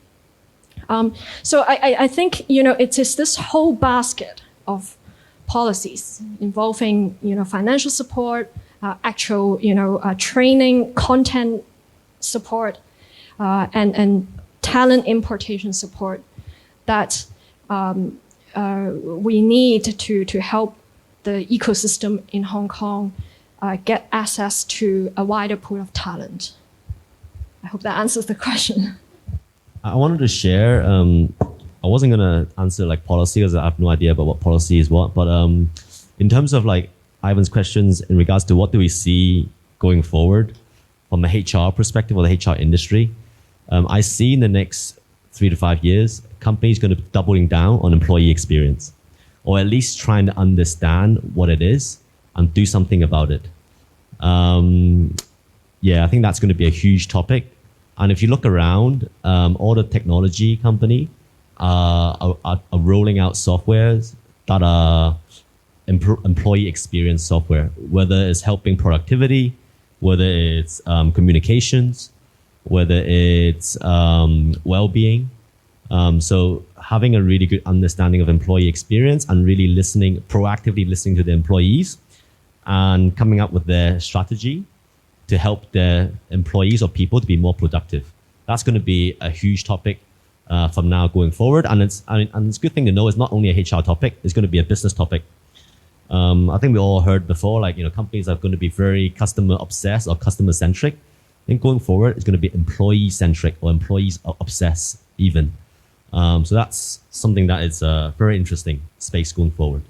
So I think, it is this whole basket of policies involving, financial support, actual, training, content support, and talent importation support that we need to help the ecosystem in Hong Kong get access to a wider pool of talent. I hope that answers the question. I wanted to share, I wasn't going to answer like policy because I have no idea about what policy is what, but in terms of like Ivan's questions in regards to what do we see going forward from a HR perspective or the HR industry, I see in the next 3 to 5 years, companies going to be doubling down on employee experience, or at least trying to understand what it is and do something about it. Yeah, I think that's going to be a huge topic. And if you look around, all the technology company are rolling out softwares that are employee experience software, whether it's helping productivity, whether it's communications, whether it's well-being. So having a really good understanding of employee experience and really proactively listening to the employees and coming up with their strategy to help their employees or people to be more productive. That's going to be a huge topic from now going forward. And it's a good thing to know it's not only a HR topic, it's going to be a business topic. I think we all heard before, companies are going to be very customer obsessed or customer centric. I think going forward, it's going to be employee centric or employees obsessed even. So that's something that is a very interesting space going forward.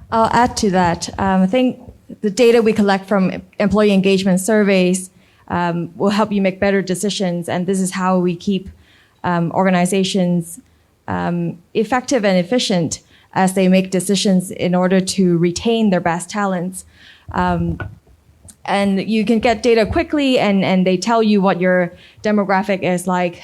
I'll add to that. I think the data we collect from employee engagement surveys will help you make better decisions. And this is how we keep organizations effective and efficient as they make decisions in order to retain their best talents. And you can get data quickly and they tell you what your demographic is like,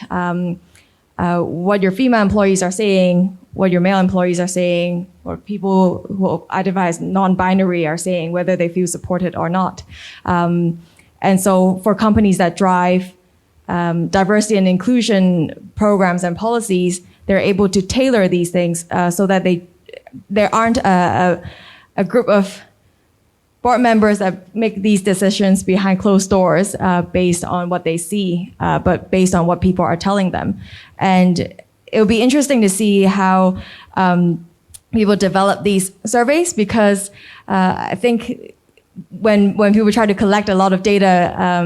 what your female employees are saying, what your male employees are saying, or people who identify as non-binary are saying, whether they feel supported or not. And so for companies that drive diversity and inclusion programs and policies, they're able to tailor these things so that there aren't a group of board members that make these decisions behind closed doors based on what they see, but based on what people are telling them. And it'll be interesting to see how people develop these surveys, because I think when people try to collect a lot of data,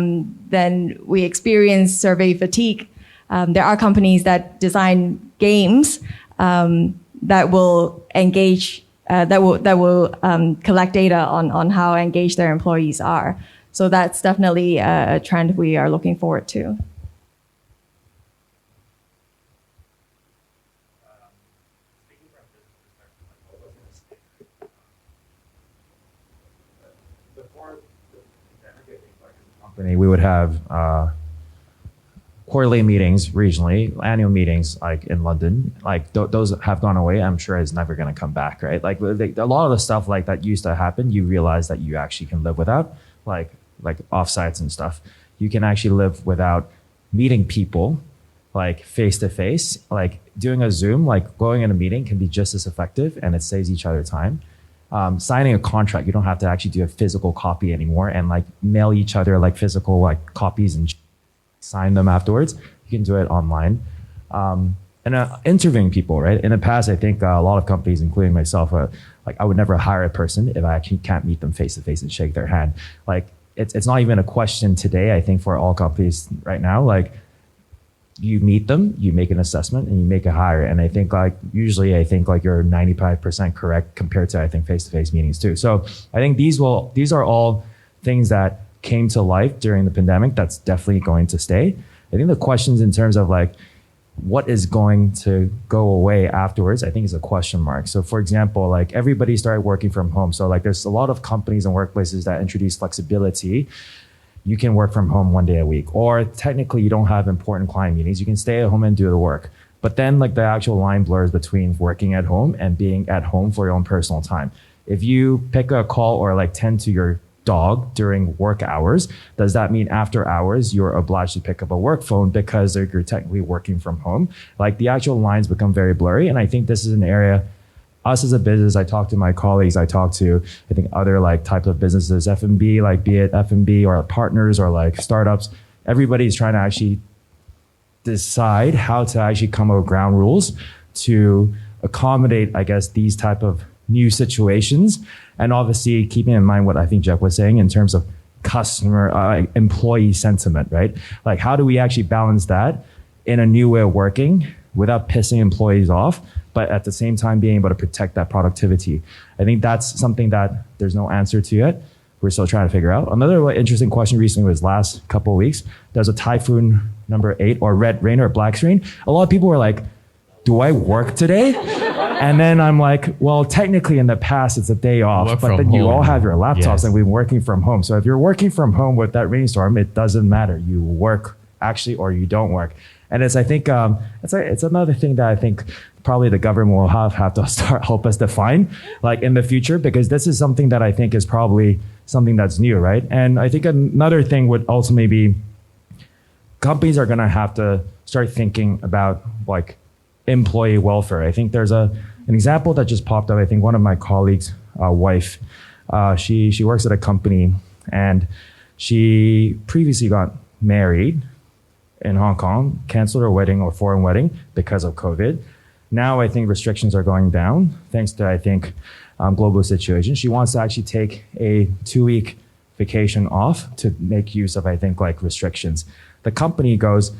then we experience survey fatigue. There are companies that design games that will engage, that will collect data on how engaged their employees are. So that's definitely a trend we are looking forward to. We would have quarterly meetings regionally, annual meetings like in London. Like those have gone away. I'm sure it's never going to come back, right? Like a lot of the stuff like that used to happen. You realize that you actually can live without, like offsites and stuff. You can actually live without meeting people, like face to face. Like doing a Zoom, like going in a meeting can be just as effective, and it saves each other time. Signing a contract, you don't have to actually do a physical copy anymore and like mail each other like physical like copies and sign them afterwards. You can do it online. And interviewing people, right? In the past, I think a lot of companies, including myself, like I would never hire a person if I actually can't meet them face to face and shake their hand. Like it's not even a question today, I think, for all companies right now. Like you meet them, you make an assessment, and you make a hire. And I think like usually I think like you're 95% correct compared to I think face-to-face meetings too. So I think these are all things that came to life during the pandemic that's definitely going to stay. I think the questions in terms of like what is going to go away afterwards, I think is a question mark. So for example, like everybody started working from home. So like there's a lot of companies and workplaces that introduce flexibility. You can work from home 1 day a week, or technically you don't have important client meetings. You can stay at home and do the work. But then like the actual line blurs between working at home and being at home for your own personal time. If you pick a call or like tend to your dog during work hours, does that mean after hours you're obliged to pick up a work phone because you're technically working from home? Like the actual lines become very blurry. And I think this is an area, us as a business, I talk to my colleagues, I talk to, I think other like types of businesses, F&B, like be it F&B or partners or like startups, everybody's trying to actually decide how to actually come up with ground rules to accommodate, I guess, these type of new situations. And obviously keeping in mind what I think Jeff was saying in terms of customer, employee sentiment, right? Like how do we actually balance that in a new way of working without pissing employees off, but at the same time being able to protect that productivity? I think that's something that there's no answer to yet. We're still trying to figure out. Another interesting question recently was last couple of weeks, there's a typhoon number 8 or red rain or black screen. A lot of people were like, do I work today? And then I'm like, well, technically in the past it's a day off, but then you all have your laptops and we're working from home. So if you're working from home with that rainstorm, it doesn't matter. You work actually, or you don't work. And it's, I think, it's another thing that I think probably the government will have to start help us define like in the future, because this is something that I think is probably something that's new, right? And I think another thing would ultimately be companies are going to have to start thinking about like employee welfare. I think there's an example that just popped up. I think one of my colleagues' wife, she works at a company and she previously got married in Hong Kong, canceled her wedding or foreign wedding because of COVID. Now I think restrictions are going down thanks to, I think, global situation. She wants to actually take a 2-week vacation off to make use of, I think, like restrictions. The company goes,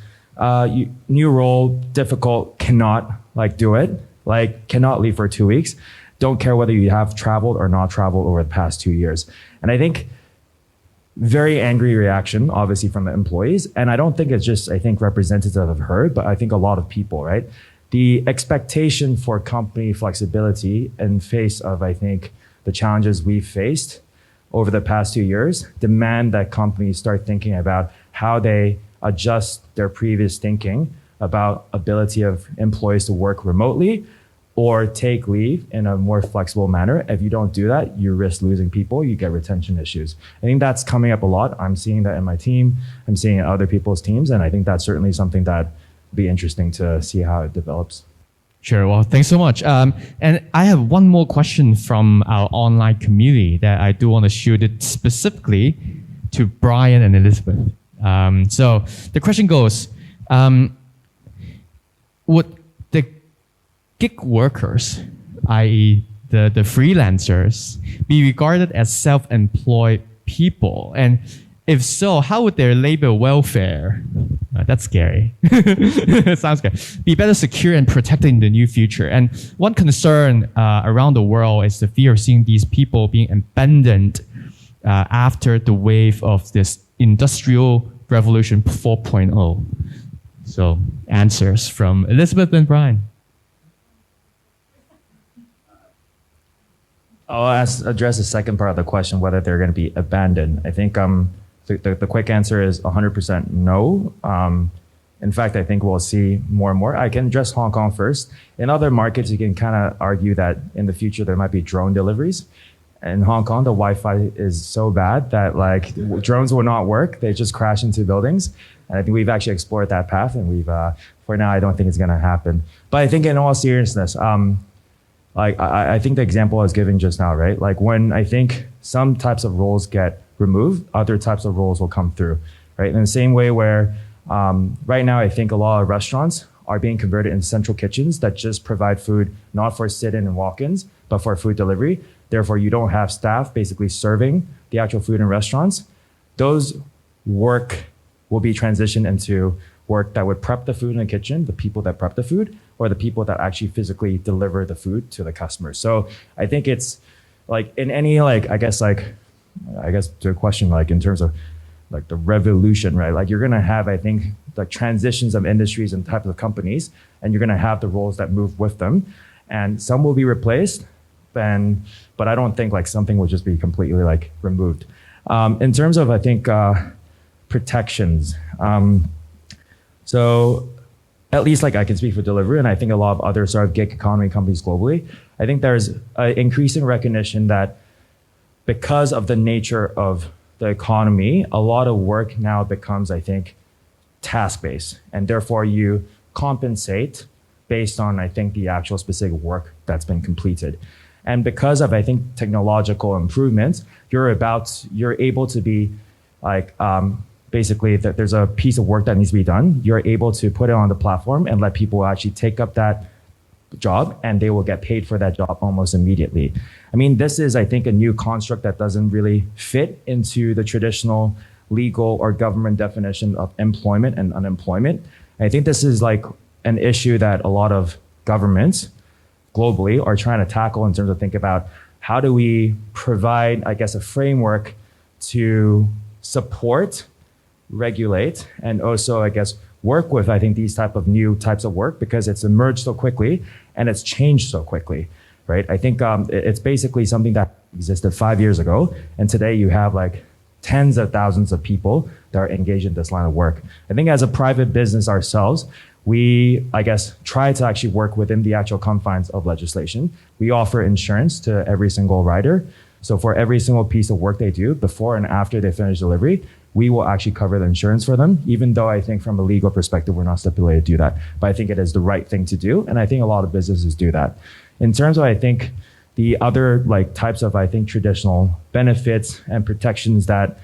new role, difficult, cannot like do it, like cannot leave for 2 weeks. Don't care whether you have traveled or not traveled over the past 2 years. And I think very angry reaction, obviously, from the employees. And I don't think it's just, I think, representative of her, but I think a lot of people, right? The expectation for company flexibility in face of, I think, the challenges we've faced over the past 2 years demand that companies start thinking about how they adjust their previous thinking about ability of employees to work remotely or take leave in a more flexible manner. If you don't do that, you risk losing people, you get retention issues. I think that's coming up a lot. I'm seeing that in my team, I'm seeing it in other people's teams, and I think that's certainly something that will be interesting to see how it develops. Sure. Well, thanks so much. And I have one more question from our online community that I do want to shoot it specifically to Brian and Elizabeth. So the question goes, would the gig workers, i.e. the freelancers, be regarded as self-employed people? And if so, how would their labor welfare, that's scary, sounds good, be better secure and protected in the new future? And one concern around the world is the fear of seeing these people being abandoned after the wave of this industrial revolution 4.0? So answers from Elizabeth and Brian. I'll address the second part of the question, whether they're going to be abandoned. I think the quick answer is 100% no. In fact, I think we'll see more and more. I can address Hong Kong first. In other markets, you can kind of argue that in the future there might be drone deliveries. In Hong Kong, the Wi-Fi is so bad that like drones will not work. They just crash into buildings. And I think we've actually explored that path, and we've for now I don't think it's going to happen. But I think in all seriousness, like I think the example I was giving just now, right? Like when I think some types of roles get removed, other types of roles will come through, right? In the same way where right now I think a lot of restaurants are being converted into central kitchens that just provide food not for sit-in and walk-ins, but for food delivery. Therefore, you don't have staff basically serving the actual food in restaurants. Those work will be transitioned into work that would prep the food in the kitchen, the people that prep the food, or the people that actually physically deliver the food to the customers. So I think it's like in any I guess to a question like in terms of like the revolution, right? Like you're gonna have, I think, like transitions of industries and types of companies, and you're gonna have the roles that move with them, and some will be replaced, but I don't think like something will just be completely like removed. In terms of I think protections. So at least like I can speak for Deliveroo, and I think a lot of other sort of gig economy companies globally, I think there's an increasing recognition that because of the nature of the economy, a lot of work now becomes, I think, task-based, and therefore you compensate based on, I think, the actual specific work that's been completed. And because of, I think, technological improvements, you're able to be like, basically that there's a piece of work that needs to be done. You're able to put it on the platform and let people actually take up that job, and they will get paid for that job almost immediately. I mean, this is, I think, a new construct that doesn't really fit into the traditional legal or government definition of employment and unemployment. I think this is like an issue that a lot of governments globally are trying to tackle in terms of think about how do we provide, I guess, a framework to support, regulate, and also, I guess, work with, I think, these type of new types of work because it's emerged so quickly and it's changed so quickly, right? I think it's basically something that existed 5 years ago, and today you have like tens of thousands of people that are engaged in this line of work. I think as a private business ourselves, we, I guess, try to actually work within the actual confines of legislation. We offer insurance to every single rider. So for every single piece of work they do, before and after they finish delivery, we will actually cover the insurance for them, even though I think from a legal perspective, we're not stipulated to do that. But I think it is the right thing to do. And I think a lot of businesses do that. In terms of, I think, the other like types of, I think, traditional benefits and protections that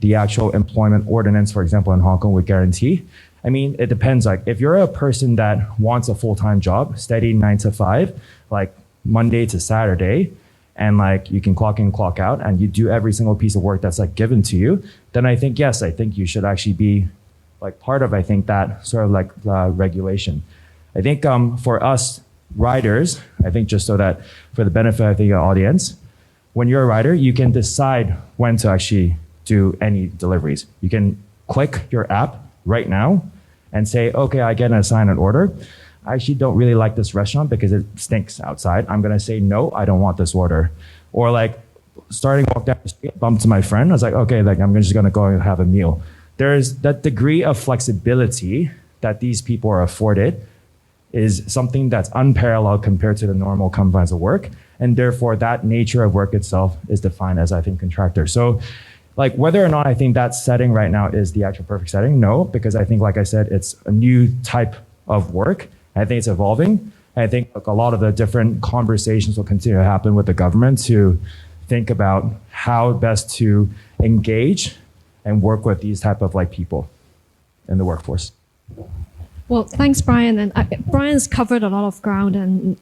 the actual employment ordinance, for example, in Hong Kong would guarantee, I mean, it depends. Like if you're a person that wants a full-time job, steady 9 to 5, like Monday to Saturday, and like you can clock in, clock out, and you do every single piece of work that's like given to you, then I think, yes, I think you should actually be like part of, I think, that sort of like regulation. I think for us riders, I think just so that for the benefit of the audience, when you're a rider, you can decide when to actually do any deliveries. You can click your app right now and say, okay, I get an assigned an order. I actually don't really like this restaurant because it stinks outside. I'm gonna say, no, I don't want this order. Or like starting walk down the street, bumped to my friend. I was like, okay, like I'm just gonna go and have a meal. There's that degree of flexibility that these people are afforded is something that's unparalleled compared to the normal confines of work. And therefore that nature of work itself is defined as, I think, contractor. So like whether or not I think that setting right now is the actual perfect setting, no, because I think, like I said, it's a new type of work. I think it's evolving. I think a lot of the different conversations will continue to happen with the government to think about how best to engage and work with these type of like people in the workforce. Well, thanks, Brian. And Brian's covered a lot of ground, and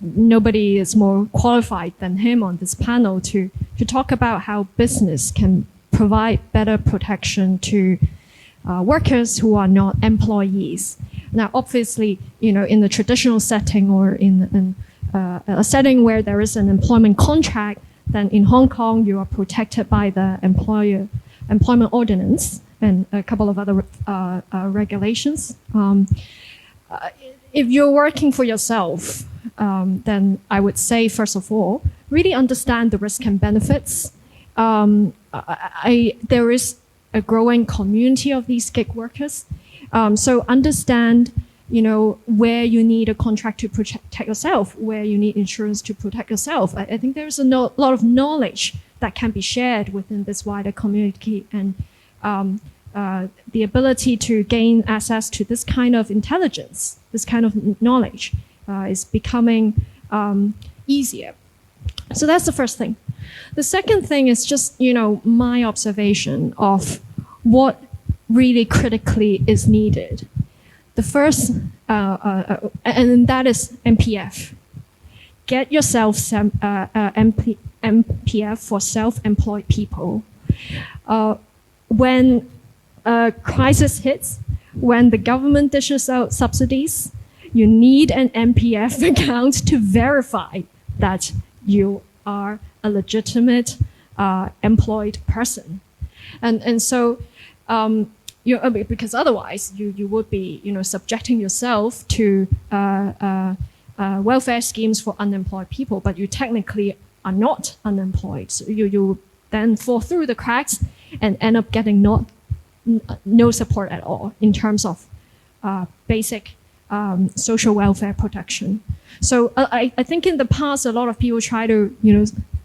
nobody is more qualified than him on this panel to talk about how business can provide better protection to workers who are not employees. Now, obviously, in the traditional setting or in a setting where there is an employment contract, then in Hong Kong, you are protected by the employment ordinance and a couple of other regulations. If you're working for yourself, then I would say, first of all, really understand the risk and benefits. There is a growing community of these gig workers. So understand, where you need a contract to protect yourself, where you need insurance to protect yourself. I think there's a lot of knowledge that can be shared within this wider community, and the ability to gain access to this kind of intelligence, this kind of knowledge is becoming easier. So that's the first thing. The second thing is just, my observation of what really critically is needed. The first, and that is MPF. Get yourself MPF for self-employed people. When a crisis hits, when the government dishes out subsidies, you need an MPF account to verify that you are a legitimate employed person. And so, because otherwise you would be, subjecting yourself to welfare schemes for unemployed people, but you technically are not unemployed. So you then fall through the cracks and end up getting no support at all in terms of basic social welfare protection. So I think in the past, a lot of people try to,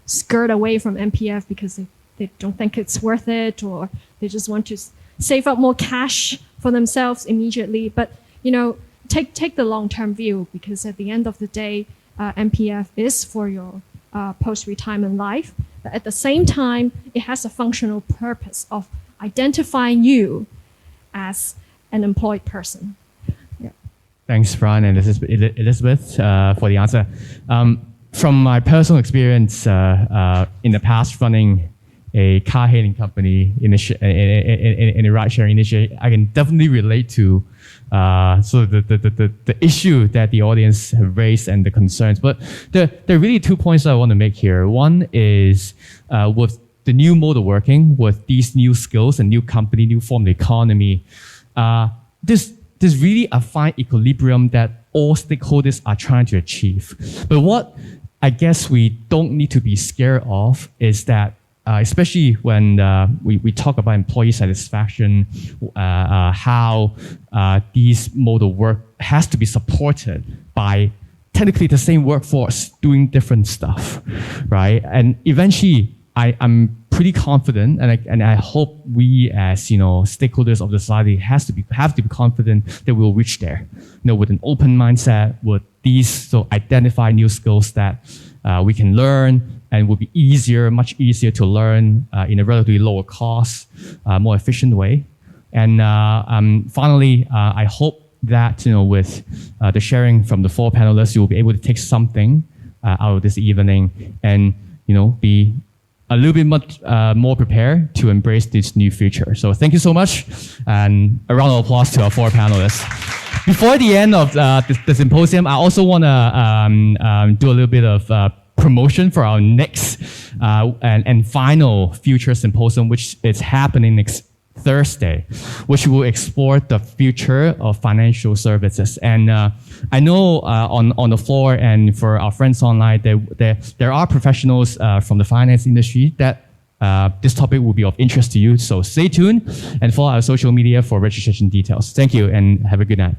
skirt away from MPF because they don't think it's worth it, or they just want to save up more cash for themselves immediately. But, take the long-term view, because at the end of the day, MPF is for your post-retirement life. But at the same time, it has a functional purpose of identifying you as an employed person. Yeah. Thanks, Fran and Elizabeth, for the answer. From my personal experience in the past running a car-hailing company in a ride-sharing initiative, I can definitely relate to sort of the issue that the audience have raised and the concerns. But there are really 2 points that I want to make here. One is with the new mode of working, with these new skills and new company, new form of economy, there's really a fine equilibrium that all stakeholders are trying to achieve. But what I guess we don't need to be scared of is that especially when we talk about employee satisfaction, how these mode of work has to be supported by technically the same workforce doing different stuff, right? And eventually, I'm pretty confident, and I hope we as stakeholders of the society have to be confident that we'll reach there. With an open mindset, with these identify new skills that we can learn, and will be much easier to learn in a relatively lower cost, more efficient way. And finally, I hope that with the sharing from the 4 panelists, you will be able to take something out of this evening, and be a little bit much more prepared to embrace this new future. So thank you so much, and a round of applause to our 4 panelists. Before the end of the symposium, I also want to do a little bit of promotion for our next and final Future Symposium, which is happening next Thursday, which will explore the future of financial services. And I know on the floor and for our friends online, there are professionals from the finance industry that this topic will be of interest to you. So stay tuned and follow our social media for registration details. Thank you and have a good night.